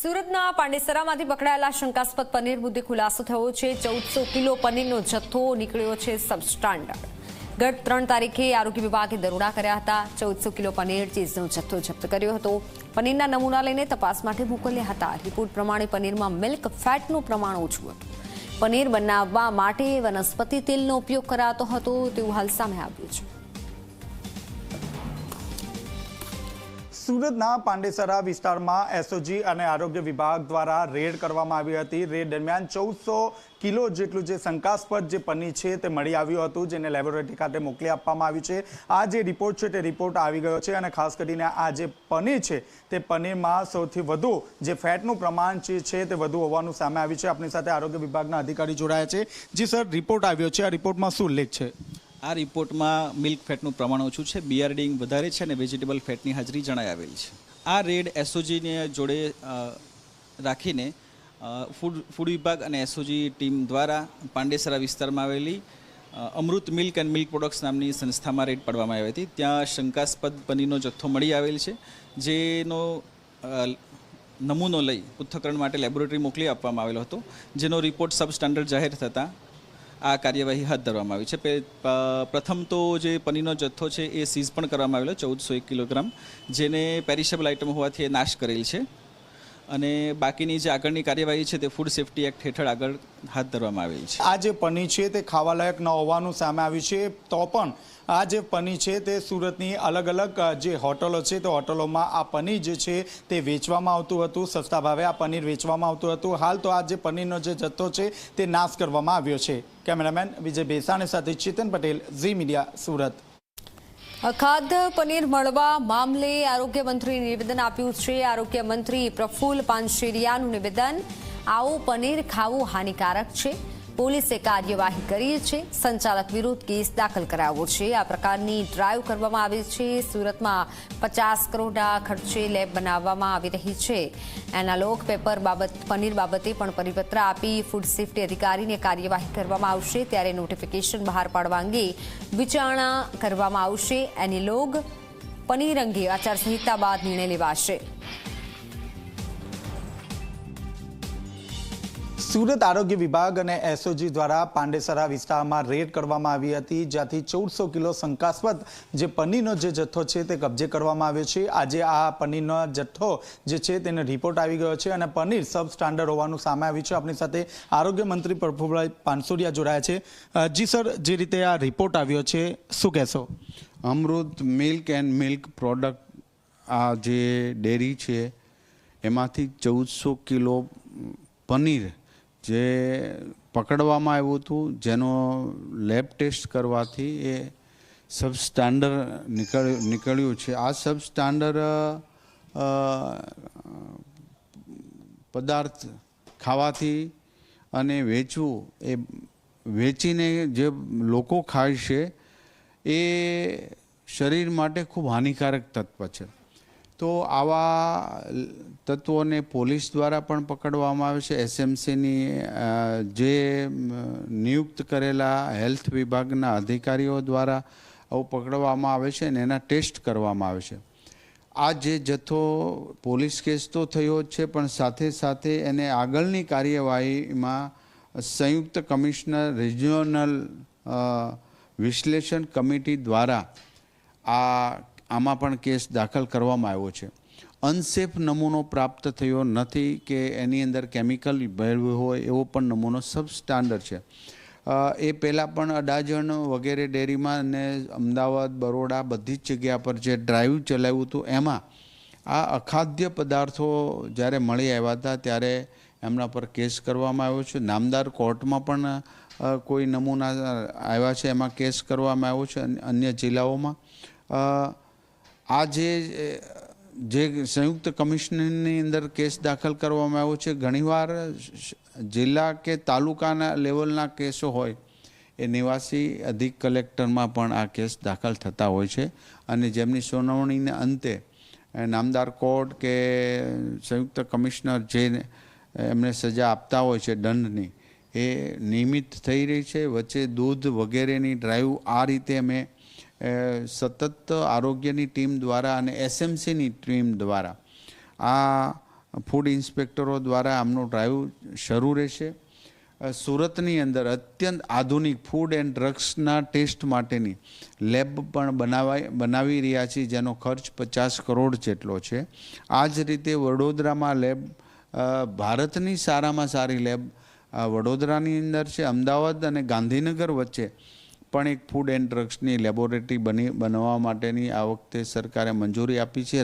સુરતના પાંડેસરામાંથી પકડાયેલા શંકાસ્પદ પનીર મુદ્દે ખુલાસો થયો છે। 1400 કિલો પનીરનો જથ્થો નીકળ્યો છે સબસ્ટાન્ડર્ડ। ગત 3 તારીખે આરોગ્ય વિભાગે દરોડા કર્યા હતા। 1400 કિલો પનીર ચીઝનો જથ્થો જપ્ત કર્યો હતો। પનીરના નમૂના લઈને તપાસ માટે મોકલ્યા હતા। રિપોર્ટ પ્રમાણે પનીરમાં મિલ્ક ફેટનું પ્રમાણ ઓછું હતું। પનીર બનાવવા માટે વનસ્પતિ તેલનો ઉપયોગ કરાતો હતો તેવું હાલ સામે આવ્યું છે। સુરતના પાંડેસરા વિસ્તારમાં એસઓજી અને આરોગ્ય વિભાગ દ્વારા રેડ કરવામાં આવી હતી। રેડ દરમિયાન 1400 કિલો જેટલું જે શંકાસ્પદ જે પનીર છે તે મળી આવ્યું હતું, જેને લેબોરેટરી ખાતે મોકલી આપવામાં આવ્યું છે। આ જે રિપોર્ટ છે તે રિપોર્ટ આવી ગયો છે અને ખાસ કરીને આ જે પનીર છે તે પનીરમાં સૌથી વધુ જે ફેટનું પ્રમાણ છે તે વધુ હોવાનું સામે આવ્યું છે। આપણી સાથે આરોગ્ય વિભાગના અધિકારી જોડાયા છે। જી સર, રિપોર્ટ આવ્યો છે, આ રિપોર્ટમાં શું ઉલ્લેખ છે? આ રિપોર્ટમાં મિલ્ક ફેટનું પ્રમાણ ઓછું છે, બીઆરડીંગ વધારે છે અને વેજીટેબલ ફેટની હાજરી જણાઈ આવેલી છે। આ રેડ એસઓજીને જોડે રાખીને ફૂડ વિભાગ અને એસઓજી ટીમ દ્વારા પાંડેસરા વિસ્તારમાં આવેલી અમૃત મિલ્ક એન્ડ મિલ્ક પ્રોડક્ટ્સ નામની સંસ્થામાં રેડ પાડવામાં આવી હતી। ત્યાં શંકાસ્પદ પનીરનો જથ્થો મળી આવેલ છે, જેનો નમૂનો લઈ પૃથ્થકરણ માટે લેબોરેટરી મોકલી આપવામાં આવેલો હતો, જેનો રિપોર્ટ સબ સ્ટાન્ડર્ડ જાહેર થતાં આ કાર્યવાહી હાથ ધરવામાં આવી છે। પ્રથમ તો જે પનીરનો જથ્થો છે એ સીઝ પણ કરવામાં આવેલો 1401 કિલોગ્રામ, જેને પેરિશેબલ આઇટમ હોવાથી એ નાશ કરેલ છે અને બાકીની જે આગળની કાર્યવાહી છે તે ફૂડ સેફ્ટી એક્ટ હેઠળ આગળ હાથ ધરવામાં આવેલી છે। આ જે પનીર છે તે ખાવાલાયક ન હોવાનું સામે આવ્યું છે, તો પણ આ જે પનીર છે તે સુરતની અલગ અલગ જે હોટલો છે તે હોટલોમાં આ પનીર જે છે તે વેચવામાં આવતું હતું, સસ્તા ભાવે આ પનીર વેચવામાં આવતું હતું। હાલ તો આ જે પનીરનો જે જથ્થો છે તે નાશ કરવામાં આવ્યો છે। કેમેરામેન વિજય બેસાણી સાથે ચેતન પટેલ, ઝી મીડિયા, સુરત। અખાદ્ય પનીર મળવા મામલે આરોગ્ય મંત્રીએ નિવેદન આપ્યું છે। આરોગ્ય મંત્રી પ્રફુલ્લ પાનસેરિયાનું નિવેદન, આવું પનીર ખાવું હાનિકારક છે। પોલીસે કાર્યવાહી કરી છે, સંચાલક વિરુદ્ધ કેસ દાખલ કરાવ્યો છે। આ પ્રકારની ડ્રાઈવ કરવામાં આવી છે। સુરતમાં 50 કરોડના ખર્ચે લેબ બનાવવામાં આવી રહી છે। એનાલોગ પેપર પનીર બાબતે પણ પરિપત્ર આપી ફૂડ સેફ્ટી અધિકારીને કાર્યવાહી કરવામાં આવશે, ત્યારે નોટિફિકેશન બહાર પાડવા અંગે વિચારણા કરવામાં આવશે। એનાલોગ પનીર અંગે આચારસંહિતા બાદ નિર્ણય લેવાશે। સુરત આરોગ્ય વિભાગ અને એસઓજી દ્વારા પાંડેસરા વિસ્તારમાં રેડ કરવામાં આવી હતી, જ્યાંથી 1400 કિલો શંકાસ્પદ જે પનીરનો જે જથ્થો છે તે કબજે કરવામાં આવ્યો છે। આજે આ પનીરનો જથ્થો જે છે તેનો રિપોર્ટ આવી ગયો છે અને પનીર સબ સ્ટાન્ડર્ડ હોવાનું સામે આવ્યું છે। આપણી સાથે આરોગ્ય મંત્રી પ્રફુલ્લભાઈ પાનસુરિયા જોડાયા છે। જી સર, જે રીતે આ રિપોર્ટ આવ્યો છે શું કહેશો? અમૃત મિલ્ક એન્ડ મિલ્ક પ્રોડક્ટ આ જે ડેરી છે એમાંથી 1400 કિલો પનીર જે પકડવામાં આવ્યું હતું, જેનો લેબ ટેસ્ટ કરવાથી એ સબ સ્ટાન્ડર્ડ નીકળ્યું છે। આ સબ સ્ટાન્ડર્ડ પદાર્થ ખાવાથી અને વેચીને જે લોકો ખાય છે એ શરીર માટે ખૂબ હાનિકારક તત્વ છે। તો આવા તત્વોને પોલીસ દ્વારા પણ પકડવામાં આવે છે। એસએમસીની જે નિયુક્ત કરેલા હેલ્થ વિભાગના અધિકારીઓ દ્વારા આવું પકડવામાં આવે છે અને એના ટેસ્ટ કરવામાં આવે છે। આ જે જથ્થો પોલીસ કેસ તો થયો જ છે, પણ સાથે સાથે એને આગળની કાર્યવાહીમાં સંયુક્ત કમિશનર રિજિયોનલ વિશ્લેષણ કમિટી દ્વારા આમાં પણ કેસ દાખલ કરવામાં આવ્યો છે। અનસેફ નમૂનો પ્રાપ્ત થયો નથી કે એની અંદર કેમિકલ ભેળવ્યું હોય એવો પણ નમૂનો સબ સ્ટાન્ડર્ડ છે। એ પહેલાં પણ અડાજણ વગેરે ડેરીમાં અને અમદાવાદ, બરોડા બધી જ જગ્યા પર જે ડ્રાઈવ ચલાવ્યું હતું એમાં આ અખાદ્ય પદાર્થો જ્યારે મળી આવ્યા હતા ત્યારે એમના પર કેસ કરવામાં આવ્યો છે। નામદાર કોર્ટમાં પણ કોઈ નમૂના આવ્યા છે, એમાં કેસ કરવામાં આવ્યો છે અન્ય જિલ્લાઓમાં। આ જે સંયુક્ત કમિશનરની અંદર કેસ દાખલ કરવામાં આવ્યો છે, ઘણીવાર જિલ્લા કે તાલુકાના લેવલના કેસો હોય એ નિવાસી અધિક કલેક્ટરમાં પણ આ કેસ દાખલ થતા હોય છે અને જેમની સુનાવણીને અંતે નામદાર કોર્ટ કે સંયુક્ત કમિશનર જે એમને સજા આપતા હોય છે દંડની, એ નિયમિત થઈ રહી છે। વચ્ચે દૂધ વગેરેની ડ્રાઈવ આ રીતે અમે સતત આરોગ્યની ટીમ દ્વારા અને એસએમસીની ટીમ દ્વારા આ ફૂડ ઇન્સ્પેક્ટરો દ્વારા આમનો ડ્રાઈવ શરૂ રહેશે. સુરતની અંદર અત્યંત આધુનિક ફૂડ એન્ડ ડ્રગ્સના ટેસ્ટ માટેની લેબ પણ બનાવી રહ્યા છીએ, જેનો ખર્ચ 50 કરોડ જેટલો છે. આ જ રીતે વડોદરામાં લેબ, ભારતની સારામાં સારી લેબ વડોદરાની અંદર છે. અમદાવાદ અને ગાંધીનગર વચ્ચે પણ એક ફૂડ એન્ડ ડ્રગ્સની લેબોરેટરી બનવા માટેની આ વખતે સરકારે મંજૂરી આપી છે.